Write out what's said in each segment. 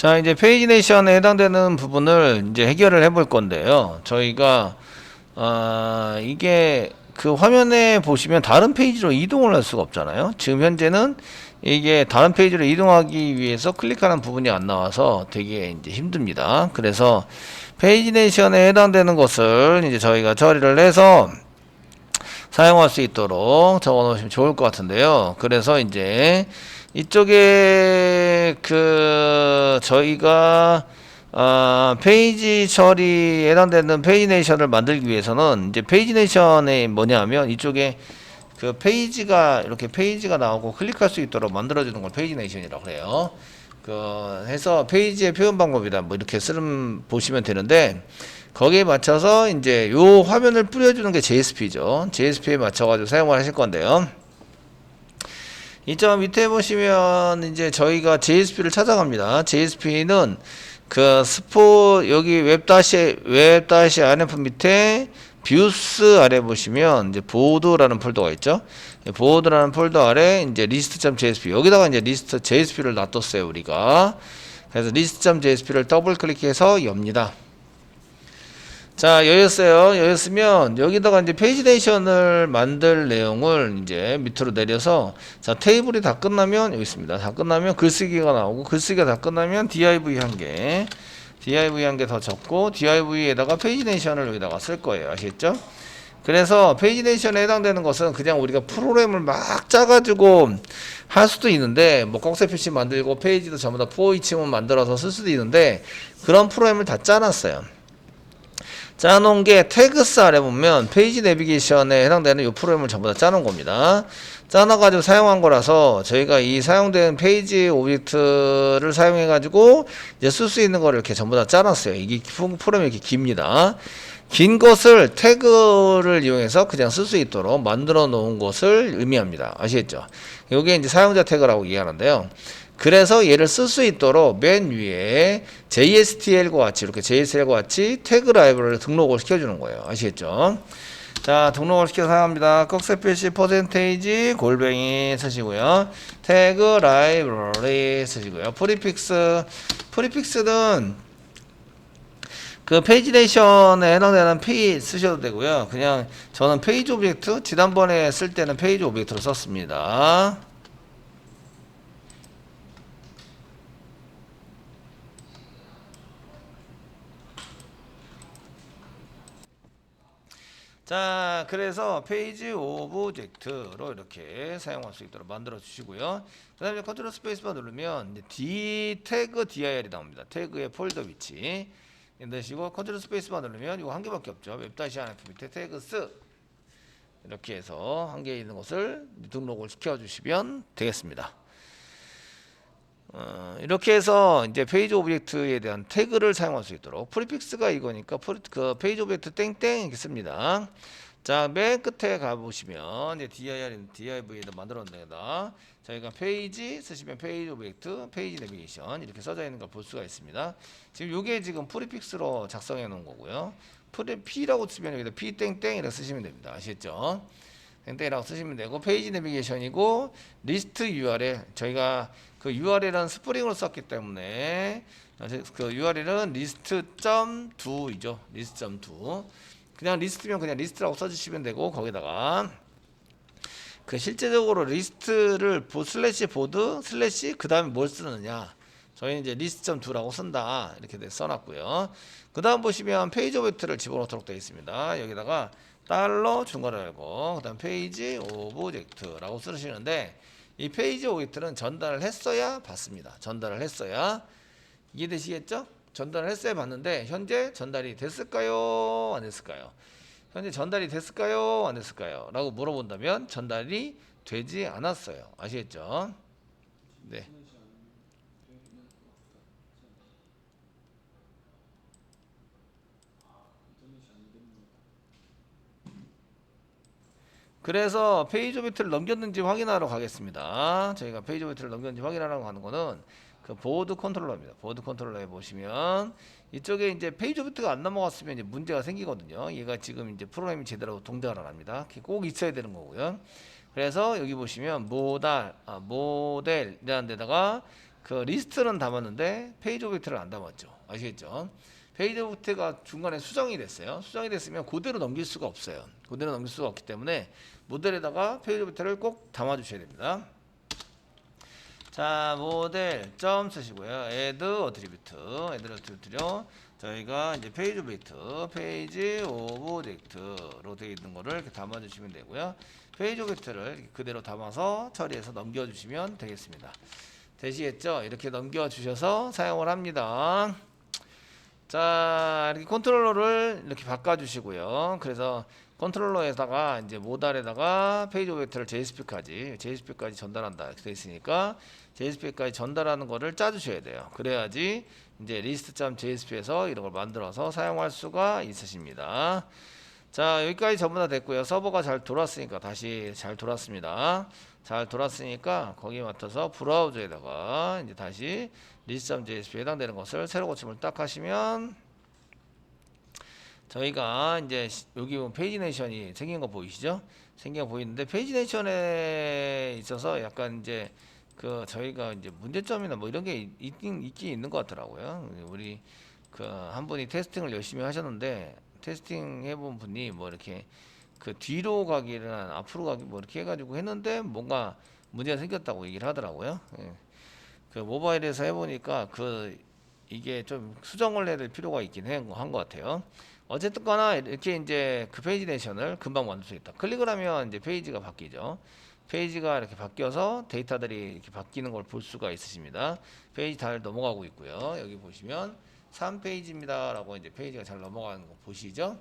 자, 이제 페이지 내이션에 해당되는 부분을 이제 해결을 해볼 건데요. 저희가 이게 그 화면에 보시면 다른 페이지로 이동을 할 수가 없잖아요. 지금 현재는 이게 다른 페이지로 이동하기 위해서 클릭하는 부분이 안 나와서 되게 이제 힘듭니다. 그래서 페이지 내이션에 해당되는 것을 이제 저희가 처리를 해서 사용할 수 있도록 적어 놓으시면 좋을 것 같은데요. 그래서 이제 이쪽에 저희가 페이지 처리에 해당되는 페이지 네이션을 만들기 위해서는 이제 페이지 네이션에 뭐냐면 이쪽에 그 페이지가 이렇게 페이지가 나오고 클릭할 수 있도록 만들어주는 걸 페이지 네이션이라고 해요. 해서 페이지의 표현 방법이다 뭐 이렇게 보시면 되는데, 거기에 맞춰서 이제 요 화면을 뿌려주는 게 JSP죠. JSP에 맞춰가지고 사용을 하실 건데요. 이 점 밑에 보시면 이제 저희가 JSP를 찾아갑니다. JSP는 여기 웹 INF 밑에 뷰스 아래 보시면 이제 보드라는 폴더가 있죠. 보드라는 폴더 아래 이제 list.jsp, 여기다가 이제 list JSP를 놔뒀어요, 우리가. 그래서 list.jsp를 더블 클릭해서 엽니다. 자, 여였으면 여기다가 이제 페이지 네이션을 만들 내용을 이제 밑으로 내려서, 자, 테이블이 다 끝나면 여기 있습니다. 다 끝나면 글쓰기가 나오고, 글쓰기가 다 끝나면 div 한 개 더 적고, div에다가 페이지 네이션을 여기다가 쓸 거예요. 아시겠죠? 그래서 페이지 네이션에 해당되는 것은 그냥 우리가 프로그램을 막 짜가지고 할 수도 있는데, 뭐 꺽쇠 표시 만들고 페이지도 전부 다 포이치문 만들어서 쓸 수도 있는데, 그런 프로그램을 다 짜놨어요. 짜놓은 게 태그스 아래 보면 페이지 내비게이션에 해당되는 이 프로그램을 전부 다 짜놓은 겁니다. 짜놔가지고 사용한 거라서 저희가 이 사용된 페이지 오브젝트를 사용해가지고 이제 쓸 수 있는 거를 이렇게 전부 다 짜놨어요. 이게 프로그램이 이렇게 깁니다. 긴 것을 태그를 이용해서 그냥 쓸 수 있도록 만들어 놓은 것을 의미합니다. 아시겠죠? 이게 이제 사용자 태그라고 이해하는데요. 그래서 얘를 쓸 수 있도록 맨 위에 JSTL과 같이, 이렇게 JSTL과 같이 태그 라이브러리를 등록을 시켜주는 거예요. 아시겠죠? 자, 등록을 시켜서 사용합니다. 꺽쇠 표시 퍼센테이지 골뱅이 쓰시고요. 태그 라이브러리 쓰시고요. 프리픽스는 그 페이지 네이션에 해당되는 쓰셔도 되고요. 그냥 저는 페이지 오브젝트, 지난번에 쓸 때는 페이지 오브젝트로 썼습니다. 자, 그래서 페이지 오브젝트로 이렇게 사용할 수 있도록 만들어 주시고요. 그 다음에 컨트롤 스페이스바 누르면 태그 dir이 나옵니다. 태그의 폴더 위치 넣으시고, 컨트롤 스페이스바 누르면 이거 한 개밖에 없죠. 웹-INF 밑에 태그스 이렇게 해서 한 개 있는 것을 등록을 시켜 주시면 되겠습니다. 이렇게 해서 이제 페이지 오브젝트에 대한 태그를 사용할 수 있도록, 프리픽스가 이거니까 페이지 오브젝트 땡땡 이렇게 씁니다. 자, 맨 끝에 가보시면 이제 div에다 만들어 놓은 데다 저희가 페이지 쓰시면 페이지 오브젝트, 페이지 내비게이션 이렇게 써져 있는 걸 볼 수가 있습니다. 지금 요게 지금 프리픽스로 작성해 놓은 거고요. P라고 쓰면 여기다 P 땡땡 이렇게 쓰시면 됩니다. 아시겠죠? 땡땡이라고 쓰시면 되고, 페이지 내비게이션이고, 리스트 URL, 저희가 그 URL은 스프링으로 썼기 때문에 그 URL은 list.do이죠. list.do. 그냥 리스트면 그냥 리스트라고 써주시면 되고, 거기다가 실제적으로 리스트를 슬래시 보드 슬래시 그 다음에 뭘 쓰느냐, 저희는 이제 list.do라고 쓴다 이렇게 써놨고요. 그 다음 보시면 페이지 오브젝트를 집어넣도록 되어 있습니다. 여기다가 달러 중괄호 열고, 그 다음 페이지 오브젝트라고 쓰시는데, 이 페이지 오브젝트는 전달을 했어야 받습니다. 전달을 했어야. 이해되시겠죠? 전달을 했어야 받는데, 현재 전달이 됐을까요? 안 됐을까요? 현재 전달이 됐을까요? 안 됐을까요? 라고 물어본다면 전달이 되지 않았어요. 아시겠죠? 네. 그래서 페이지 오브젝트를 넘겼는지 확인하러 가겠습니다. 저희가 페이지 오브젝트를 넘겼는지 확인하러 가는 거는 그 보드 컨트롤러입니다. 보드 컨트롤러에 보시면 이쪽에 이제 페이지 오브젝트가 안 넘어갔으면 이제 문제가 생기거든요. 얘가 지금 이제 프로그램이 제대로 동작을 안 합니다. 꼭 있어야 되는 거고요. 그래서 여기 보시면 모델이라는 데다가 그 리스트는 담았는데 페이지 오브젝트를 안 담았죠. 아시겠죠? 페이지 오브젝트가 중간에 수정이 됐어요. 수정이 됐으면 그대로 넘길 수가 없어요. 그대로 넘길 수가 없기 때문에 모델에다가 페이지 오브젝트를 꼭 담아 주셔야 됩니다. 자, 모델 점 쓰시고요. add attribute요. 저희가 이제 페이지 오브젝트로 되어 있는 거를 이렇게 담아 주시면 되고요. 페이지 오브젝트를 그대로 담아서 처리해서 넘겨 주시면 되겠습니다. 되시겠죠? 이렇게 넘겨 주셔서 사용을 합니다. 자, 이렇게 컨트롤러를 이렇게 바꿔 주시고요. 그래서 컨트롤러에다가 이제 모달에다가 페이지 오브젝트를 JSP까지 전달한다 이렇게 되어 있으니까 JSP까지 전달하는 거를 짜 주셔야 돼요. 그래야지 이제 list.jsp에서 이런 걸 만들어서 사용할 수가 있으십니다. 자, 여기까지 전부 다 됐고요. 서버가 잘 돌았으니까 다시 잘 돌았습니다. 잘 돌았으니까 거기에 맞춰서 브라우저에다가 이제 다시 list.jsp에 해당되는 것을 새로 고침을 딱 하시면 저희가 이제 여기 보면 페이지네이션이 생긴 거 보이시죠? 생긴 거 보이는데 페이지네이션에 있어서 약간 이제 그 저희가 이제 문제점이나 뭐 이런 게 있긴 있는 것 같더라고요. 우리 그 한 분이 테스팅을 열심히 하셨는데 테스팅 해본 분이 뭐 이렇게 그 뒤로 가기나 앞으로 가기 뭐 이렇게 해가지고 했는데 뭔가 문제가 생겼다고 얘기를 하더라고요. 예. 그 모바일에서 해보니까 그 이게 좀 수정을 해야 될 필요가 있긴 한 것 같아요. 어쨌든 거나 이렇게 이제 그 페이지 내이션을 금방 만들 수 있다. 클릭을 하면 이제 페이지가 바뀌죠. 페이지가 이렇게 바뀌어서 데이터들이 이렇게 바뀌는 걸 볼 수가 있으십니다. 페이지 잘 넘어가고 있고요. 여기 보시면 3페이지입니다 라고 이제 페이지가 잘 넘어가는 거 보시죠.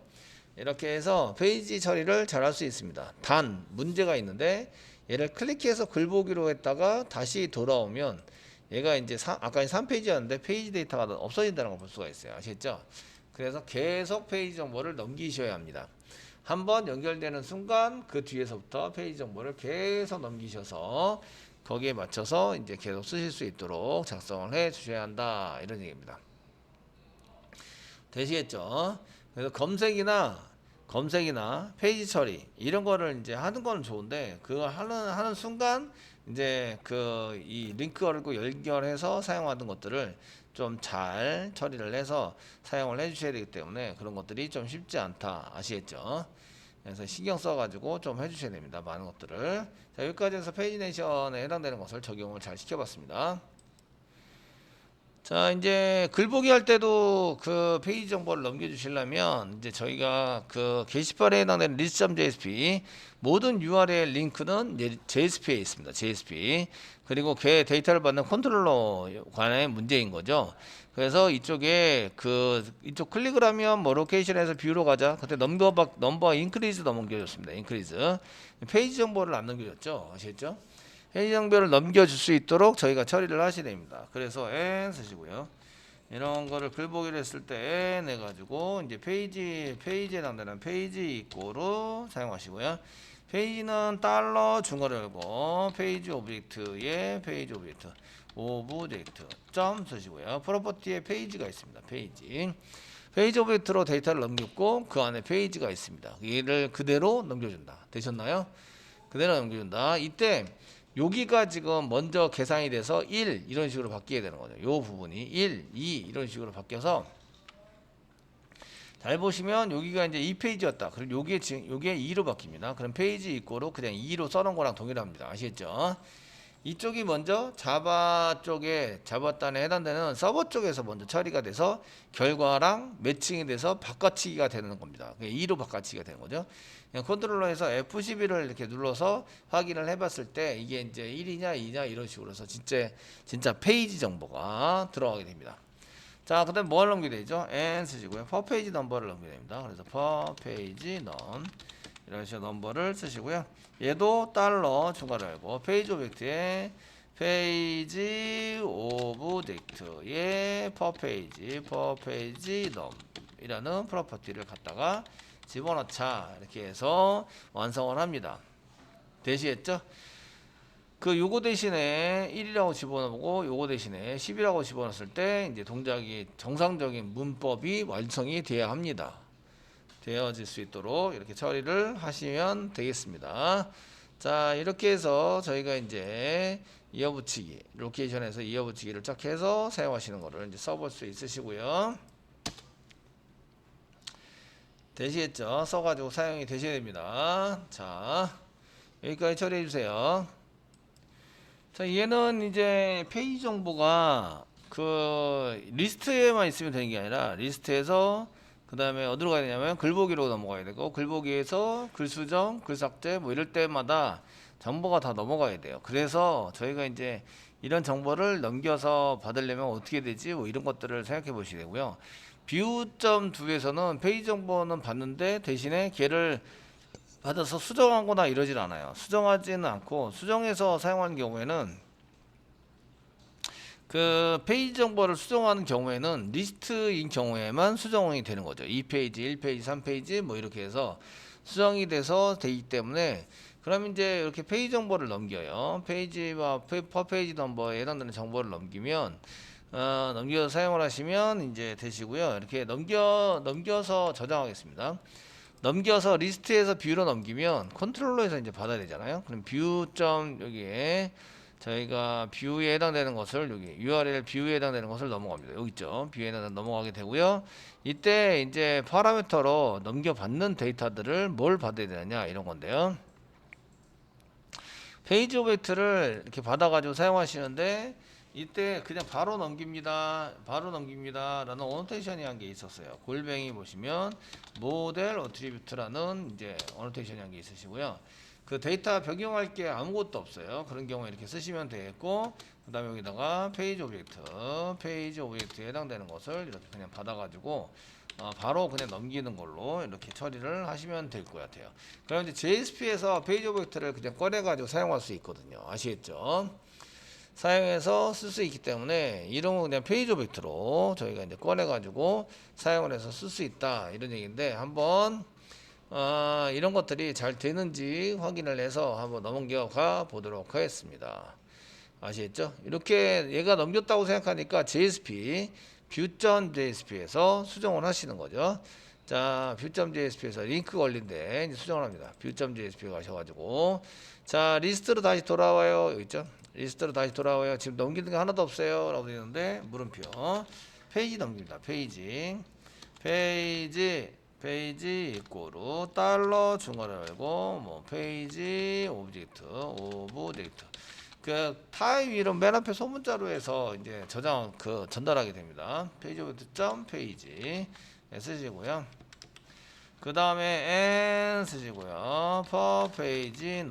이렇게 해서 페이지 처리를 잘 할 수 있습니다. 단 문제가 있는데 얘를 클릭해서 글보기로 했다가 다시 돌아오면 얘가 이제 아까 3페이지였는데 페이지 데이터가 없어진다는 걸 볼 수가 있어요. 아시겠죠? 그래서 계속 페이지 정보를 넘기셔야 합니다. 한번 연결되는 순간 그 뒤에서부터 페이지 정보를 계속 넘기셔서 거기에 맞춰서 이제 계속 쓰실 수 있도록 작성을 해 주셔야 한다. 이런 얘기입니다. 되시겠죠? 그래서 검색이나 페이지 처리 이런 거를 이제 하는 거는 좋은데 그거 하는 순간 이제 그 이 링크를 연결해서 사용하는 것들을 좀 잘 처리를 해서 사용을 해 주셔야 되기 때문에 그런 것들이 좀 쉽지 않다. 아시겠죠? 그래서 신경 써가지고 좀 해주셔야 됩니다. 많은 것들을. 자, 여기까지 해서 페이지네이션에 해당되는 것을 적용을 잘 시켜봤습니다. 자, 이제 글보기 할 때도 그 페이지 정보를 넘겨주시려면 이제 저희가 그 게시판에 해당되는 list.jsp 모든 URL 링크는 JSP에 있습니다. JSP. 그리고 걔 데이터를 받는 컨트롤러 관의 문제인 거죠. 그래서 이쪽 클릭을 하면 뭐 로케이션에서 뷰로 가자. 그때 넘버 인크리즈 넘겨줬습니다. 인크리즈. 페이지 정보를 안 넘겨줬죠. 아시겠죠? 페이지 정보를 넘겨줄 수 있도록 저희가 처리를 하셔야 됩니다. 그래서 n 쓰시고요. 이런 거를 글보기를 했을 때 n 해가지고 이제 페이지에 해당되는 페이지 이꼬로 사용하시고요. 페이지는 달러 중괄호 열고 페이지 오브젝트에 페이지 오브젝트 점 쓰시고요. 프로퍼티에 페이지가 있습니다. 페이지 오브젝트로 데이터를 넘겼고 그 안에 페이지가 있습니다. 이를 그대로 넘겨준다. 되셨나요? 그대로 넘겨준다. 이때 여기가 지금 먼저 계산이 돼서 1 이런 식으로 바뀌게 되는 거죠. 요 부분이 1, 2 이런 식으로 바뀌어서 잘 보시면 여기가 이제 2페이지였다. 그럼 요게 2로 바뀝니다. 그럼 페이지 이꼬로 그냥 2로 써놓은 거랑 동일합니다. 아시겠죠? 이쪽이 먼저 자바 단에 해당되는 서버 쪽에서 먼저 처리가 돼서 결과랑 매칭이 돼서 바꿔치기가 되는 겁니다. 2로 바꿔치기가 되는 거죠. 컨트롤러에서 F12를 이렇게 눌러서 확인을 해봤을 때 이게 이제 1이냐 2냐 이런 식으로 해서 진짜 페이지 정보가 들어가게 됩니다. 자, 그 다음에 뭘 넘기게 되죠? N 쓰시고요. per page 넘버를 넘기게 됩니다. 그래서 per page num 이런 식으로 넘버를 쓰시고요. 얘도 달러 중괄호 열고 페이지 오브젝트에 페이지 오브젝트에 per page num 이라는 프로퍼티를 갖다가 집어넣자 이렇게 해서 완성을 합니다. 되시겠죠? 요거 대신에 1이라고 집어넣고 요거 대신에 10이라고 집어넣었을 때 이제 동작이 정상적인 문법이 완성이 돼야 합니다. 되어질 수 있도록 이렇게 처리를 하시면 되겠습니다. 자, 이렇게 해서 저희가 이제 이어붙이기, 로케이션에서 이어붙이기를 쫙 해서 사용하시는 거를 이제 써볼 수 있으시고요. 되시겠죠? 써가지고 사용이 되셔야 됩니다. 자, 여기까지 처리해 주세요. 자, 얘는 이제 페이지 정보가 그 리스트에만 있으면 되는 게 아니라 리스트에서 그 다음에 어디로 가야 되냐면 글보기로 넘어가야 되고, 글보기에서 글 수정, 글 삭제 뭐 이럴 때마다 정보가 다 넘어가야 돼요. 그래서 저희가 이제 이런 정보를 넘겨서 받으려면 어떻게 되지? 뭐 이런 것들을 생각해 보시면 되고요. view.do에서는 페이지 정보는 받는데 대신에 걔를 받아서 수정하거나 이러질 않아요. 수정하지는 않고, 수정해서 사용하는 경우에는 그 페이지 정보를 수정하는 경우에는 리스트인 경우에만 수정이 되는 거죠. 2페이지, 1페이지, 3페이지 뭐 이렇게 해서 수정이 돼서 되기 때문에, 그럼 이제 이렇게 페이지 정보를 넘겨요. 페이지와 퍼 페이지 넘버에 해당되는 정보를 넘기면 넘겨서 사용을 하시면 이제 되시고요. 이렇게 넘겨서 저장하겠습니다. 넘겨서 리스트에서 뷰로 넘기면 컨트롤러에서 이제 받아야 되잖아요. 그럼 여기에 저희가 뷰에 해당되는 것을, 여기 URL 뷰에 해당되는 것을 넘어갑니다. 여기 있죠. 뷰에 넘어가게 되고요. 이때 이제 파라미터로 넘겨받는 데이터들을 뭘 받아야 되느냐 이런 건데요. 페이지 오브젝트를 이렇게 받아가지고 사용하시는데, 이때 그냥 바로 넘깁니다 라는 어노테이션이 한 게 있었어요. 골뱅이 보시면 모델 어트리뷰트라는 이제 어노테이션이 한 게 있으시고요. 그 데이터 변경할 게 아무것도 없어요. 그런 경우에 이렇게 쓰시면 되겠고, 그 다음에 여기다가 페이지 오브젝트에 해당되는 것을 이렇게 그냥 받아가지고 바로 그냥 넘기는 걸로 이렇게 처리를 하시면 될 것 같아요. 그럼 이제 JSP에서 페이지 오브젝트를 그냥 꺼내가지고 사용할 수 있거든요. 아시겠죠? 사용해서 쓸 수 있기 때문에 이런 거 그냥 페이지 오브젝트로 저희가 이제 꺼내가지고 사용을 해서 쓸 수 있다 이런 얘기인데, 한번 이런 것들이 잘 되는지 확인을 해서 한번 넘겨가 보도록 하겠습니다. 아시겠죠? 이렇게 얘가 넘겼다고 생각하니까 JSP, view.jsp에서 수정을 하시는 거죠. 자, view.jsp에서 링크 걸린데 이제 수정을 합니다. view.jsp 가셔가지고, 자, 리스트로 다시 돌아와요. 여기 있죠? 리스트로 다시 돌아와요. 지금 넘기는 게 하나도 없어요 라고 되어 있는데, 물음표 페이지 넘깁니다. 페이지 이꼬르 달러 중괄호 열고 뭐 페이지 오브젝트 그 타입 이름 맨 앞에 소문자로 해서 이제 저장 전달하게 됩니다. 페이지 오브젝트 점 페이지 쓰시고요. 그 다음에 n 쓰시고요. per 페이지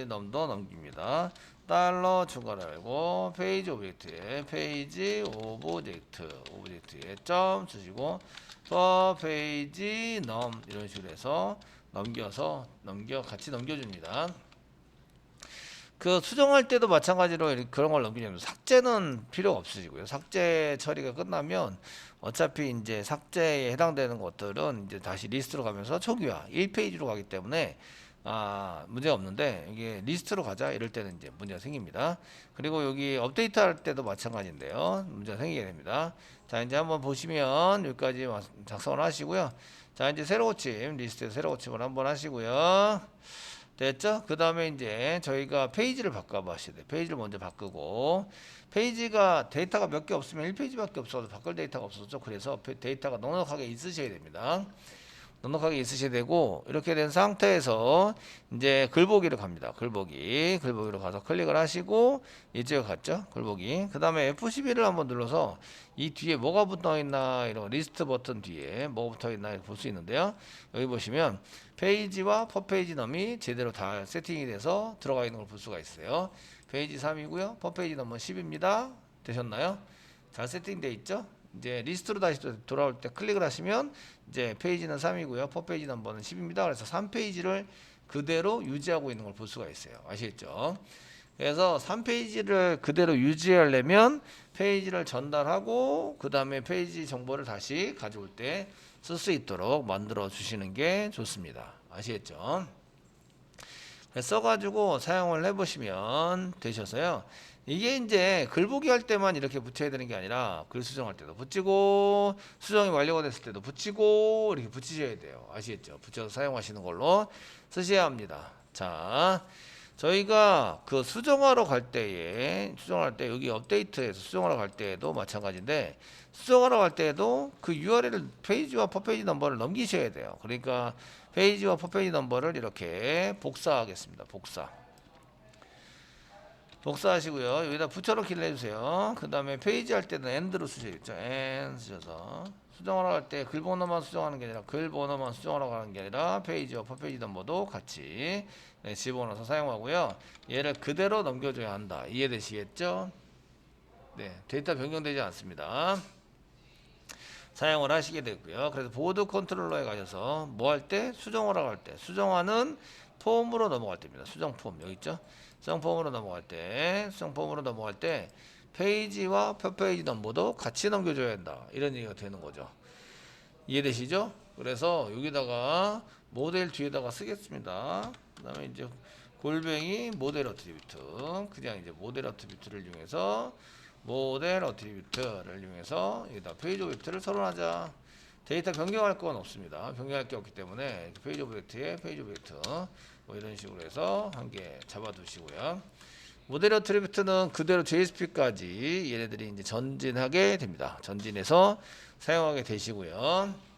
넘도 넘깁니다. 달러 중괄호 열고 페이지 오브젝트에 페이지 오브젝트에 점 쓰시고 per 페이지 이런 식으로 해서 같이 넘겨줍니다. 그 수정할 때도 마찬가지로 그런 걸 넘기냐면, 삭제는 필요가 없으시고요. 삭제 처리가 끝나면 어차피 이제 삭제에 해당되는 것들은 이제 다시 리스트로 가면서 초기화 1페이지로 가기 때문에 문제가 없는데, 이게 리스트로 가자 이럴 때는 이제 문제가 생깁니다. 그리고 여기 업데이트 할 때도 마찬가지인데요. 문제가 생기게 됩니다. 자, 이제 한번 보시면 여기까지 작성을 하시고요. 자, 이제 새로 고침, 리스트에 새로 고침을 한번 하시고요. 됐죠? 그 다음에 이제 저희가 페이지를 바꿔봐 하셔야 돼요. 페이지를 먼저 바꾸고, 페이지가 데이터가 몇 개 없으면 1페이지밖에 없어서 바꿀 데이터가 없었죠. 그래서 데이터가 넉넉하게 있으셔야 됩니다. 넉넉하게 있으셔야 되고, 이렇게 된 상태에서 이제 글보기로 갑니다. 글보기로 가서 클릭을 하시고, 이쪽에 갔죠? 글보기. 그 다음에 F12를 한번 눌러서 이 뒤에 뭐가 붙어 있나, 이런 리스트 버튼 뒤에 뭐가 붙어 있나 볼 수 있는데요. 여기 보시면 페이지와 퍼페이지 넘이 제대로 다 세팅이 돼서 들어가 있는 걸 볼 수가 있어요. 페이지 3이고요. 퍼페이지 넘은 10입니다. 되셨나요? 잘 세팅되어 있죠? 이제 리스트로 다시 돌아올 때 클릭을 하시면 이제 페이지는 3이고요. 퍼페이지 넘버는 10입니다. 그래서 3페이지를 그대로 유지하고 있는 걸 볼 수가 있어요. 아시겠죠? 그래서 3페이지를 그대로 유지하려면 페이지를 전달하고, 그 다음에 페이지 정보를 다시 가져올 때 쓸 수 있도록 만들어 주시는 게 좋습니다. 아시겠죠? 써가지고 사용을 해보시면 되셔서요. 이게 이제 글보기 할 때만 이렇게 붙여야 되는 게 아니라 글 수정할 때도 붙이고, 수정이 완료가 됐을 때도 붙이고, 이렇게 붙이셔야 돼요. 아시겠죠? 붙여서 사용하시는 걸로 쓰셔야 합니다. 자, 저희가 그 수정하러 갈 때에 수정할 때 여기 업데이트에서 수정하러 갈 때에도 마찬가지인데 수정하러 갈 때에도 그 URL 페이지와 퍼페이지 넘버를 넘기셔야 돼요. 그러니까 페이지와 퍼페이지 넘버를 이렇게 복사하겠습니다. 복사하시고요. 여기다 붙여넣기를 해주세요. 그 다음에 페이지 할 때는 AND로 쓰셔야겠죠. AND 쓰셔서 수정하러 갈 때 글 번호만 수정하는 게 아니라 글 번호만 수정하러 가는 게 아니라 페이지와 퍼페이지 넘버도 같이 집어넣어서 사용하고요. 얘를 그대로 넘겨줘야 한다. 이해되시겠죠? 네, 데이터 변경되지 않습니다. 사용을 하시게 되고요. 그래서 보드 컨트롤러에 가셔서 뭐 할 때? 수정하러 갈 때. 수정하는 폼으로 넘어갈 때입니다. 수정 폼 여기 있죠? 수정 폼으로 넘어갈 때 페이지와 퍼페이지 넘버도 같이 넘겨줘야 한다. 이런 얘기가 되는 거죠. 이해되시죠? 그래서 여기다가 모델 뒤에다가 쓰겠습니다. 그 다음에 이제 골뱅이 모델 어트리뷰트. 그냥 이제 모델 어트리뷰트를 이용해서 여기다 페이지 오브젝트를 선언하자. 데이터 변경할 건 없습니다. 변경할 게 없기 때문에 페이지 오브젝트에 페이지 오브젝트 뭐 이런 식으로 해서 한 개 잡아두시고요. 모델 어트리뷰트는 그대로 JSP까지 얘네들이 이제 전진하게 됩니다. 전진해서 사용하게 되시고요.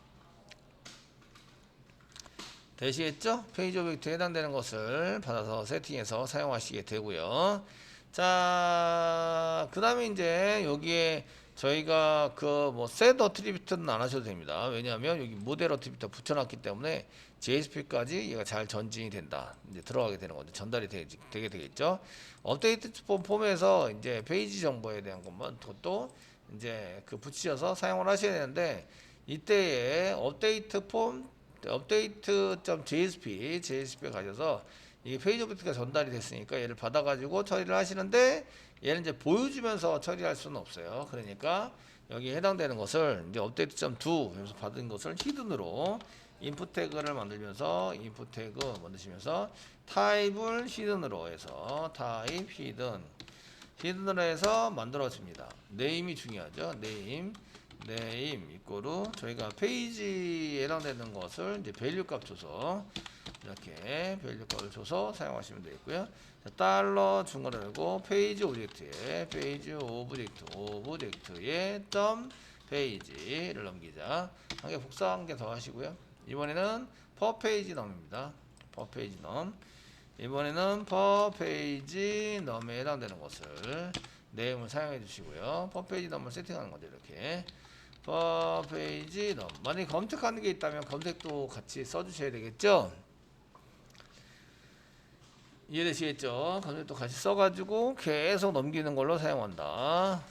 되시겠죠? 페이지 오브젝트에 해당되는 것을 받아서 세팅해서 사용하시게 되고요. 자, 그 다음에 이제 여기에 저희가 그 뭐 셋 어트리뷰트는 안 하셔도 됩니다. 왜냐하면 여기 모델 어트리뷰트 붙여놨기 때문에 JSP까지 얘가 잘 전진이 된다. 이제 들어가게 되는 건데 전달이 되게 되겠죠. 업데이트 폼에서 이제 페이지 정보에 대한 것만 또 이제 그 붙이셔서 사용을 하셔야 되는데 이때에 JSP에 가셔서 이게 페이지 오브젝트가 전달이 됐으니까 얘를 받아가지고 처리를 하시는데 얘는 이제 보여주면서 처리할 수는 없어요. 그러니까 여기에 해당되는 것을 이제 update.do 여기서 받은 것을 히든으로 인풋 태그를 만들면서 만드시면서 타입을 히든으로 해서 타입 히든으로 해서 만들어집니다. 네임이 중요하죠. 네임 이꼬르 저희가 페이지에 해당되는 것을 이제 밸류 값 줘서 이렇게 밸류 값을 줘서 사용하시면 되겠고요. 달러 중괄호 열고 페이지 오브젝트에 점 페이지를 넘기자. 한 개 복사 한 개 더 하시고요. 이번에는 per 페이지 넘입니다. 이번에는 per 페이지 넘에 해당되는 것을 네임을 사용해 주시고요. per 페이지 넘을 세팅하는 거죠. 이렇게 per 페이지 넘. 만약에 검색하는 게 있다면 검색도 같이 써주셔야 되겠죠. 이해되시겠죠? 검색도 같이 써가지고 계속 넘기는 걸로 사용한다.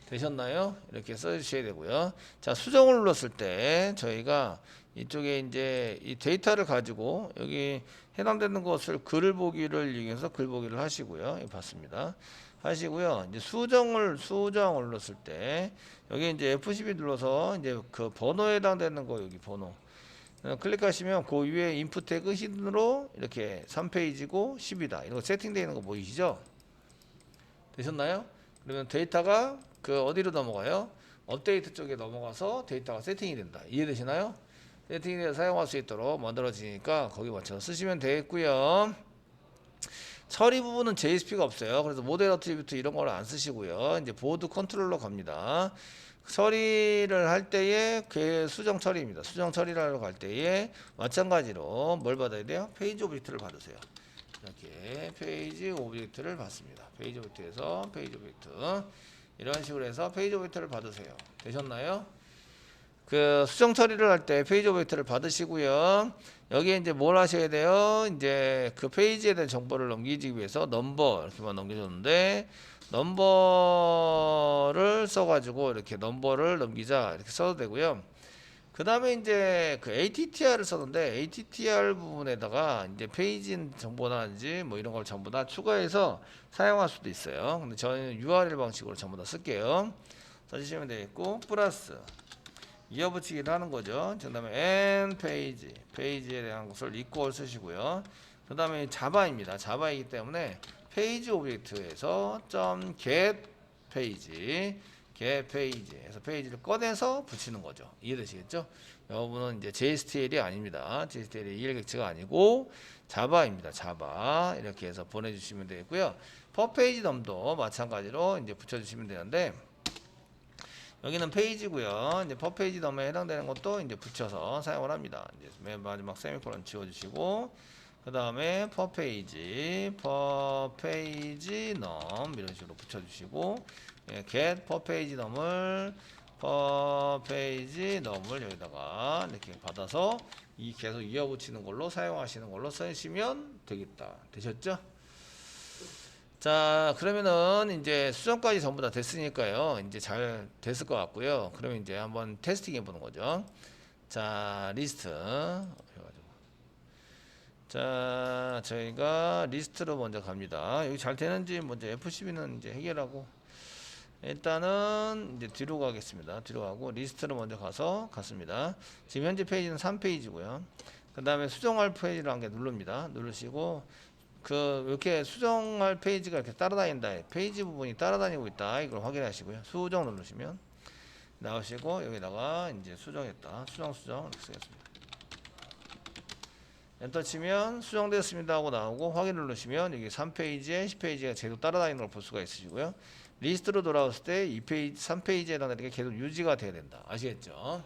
되셨나요? 이렇게 써주셔야 되고요. 자, 수정을 눌렀을 때 저희가 이쪽에 이제 이 데이터를 가지고 여기 해당되는 것을 글을 보기를 이용해서 글 보기를 하시고요. 봤습니다. 하시고요. 이제 수정을 눌렀을 때 여기 이제 F12 눌러서 이제 그 번호에 해당되는 거 여기 번호 클릭하시면 그 위에 인풋 태그 히든으로 이렇게 3페이지고 10이다. 이거 세팅되어 있는 거 보이시죠? 되셨나요? 그러면 데이터가 그 어디로 넘어가요? 업데이트 쪽에 넘어가서 데이터가 세팅이 된다. 이해되시나요? 세팅이 돼서 사용할 수 있도록 만들어지니까 거기 맞춰서 쓰시면 되겠고요. 처리 부분은 JSP가 없어요. 그래서 모델 어트리뷰트 이런 걸 안 쓰시고요. 이제 보드 컨트롤러 갑니다. 처리를 할 때에 그 수정 처리입니다. 수정 처리를 하러 갈 때에 마찬가지로 뭘 받아야 돼요? 페이지 오브젝트를 받으세요. 이렇게 페이지 오브젝트를 받습니다. 페이지 오브젝트에서 페이지 오브젝트 이런 식으로 해서 페이지 오브젝트를 받으세요. 되셨나요? 그 수정 처리를 할 때 페이지 오브젝트를 받으시고요. 여기에 이제 뭘 하셔야 돼요? 이제 그 페이지에 대한 정보를 넘기기 위해서 넘버 이렇게만 넘겨줬는데 넘버를 써가지고 이렇게 넘버를 넘기자 이렇게 써도 되고요. 그 다음에 이제 그 ATTR을 썼는데 ATTR 부분에다가 이제 페이지 정보라든지 뭐 이런 걸 전부 다 추가해서 사용할 수도 있어요. 근데 저는 URL 방식으로 전부 다 쓸게요. 써주시면 되겠고 플러스 이어붙이기를 하는 거죠. 그 다음에 n 페이지에 대한 것을 equal 쓰시고요. 그 다음에 자바입니다. 자바이기 때문에 페이지 오브젝트에서 .get 페이지 get 페이지에서 페이지를 꺼내서 붙이는 거죠. 이해되시겠죠? 여러분은 이제 JSTL이 아닙니다. JSTL이 EL 객체가 아니고 자바입니다. 자바 이렇게 해서 보내주시면 되겠고요. per 페이지 넘도 마찬가지로 이제 붙여주시면 되는데 여기는 페이지고요. 이제 per 페이지 넘에 해당되는 것도 이제 붙여서 사용을 합니다. 이제 맨 마지막 세미콜론 지워주시고 그 다음에 per 페이지 넘 이런 식으로 붙여주시고 예, get per 페이지 넘을 per 페이지 넘을 여기다가 이렇게 받아서 이 계속 이어붙이는 걸로 사용하시는 걸로 쓰시면 되겠다. 되셨죠? 자, 그러면은 이제 수정까지 전부 다 됐으니까요. 이제 잘 됐을 것 같고요. 그러면 이제 한번 테스팅 해보는 거죠. 자, 리스트. 해가지고. 자, 저희가 리스트로 먼저 갑니다. 여기 잘 되는지 먼저 F12는 이제 해결하고 일단은 이제 뒤로 가겠습니다. 뒤로 가고 리스트로 먼저 가서 갔습니다. 지금 현재 페이지는 3페이지고요. 그 다음에 수정할 페이지를 한 개 누릅니다. 누르시고 이렇게 수정할 페이지가 이렇게 따라다닌다. 페이지 부분이 따라다니고 있다. 이걸 확인하시고요. 수정 누르시면 나오시고 여기다가 이제 수정했다. 수정 이렇게 쓰겠습니다. 엔터 치면 수정되었습니다 하고 나오고 확인 누르시면 여기 3페이지에 10페이지가 계속 따라다니는 걸 볼 수가 있으시고요. 리스트로 돌아왔을 때 2페이지, 3페이지에 해당되는 게 계속 유지가 돼야 된다. 아시겠죠?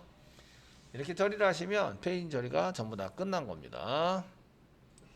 이렇게 처리를 하시면 페이지 처리가 전부 다 끝난 겁니다.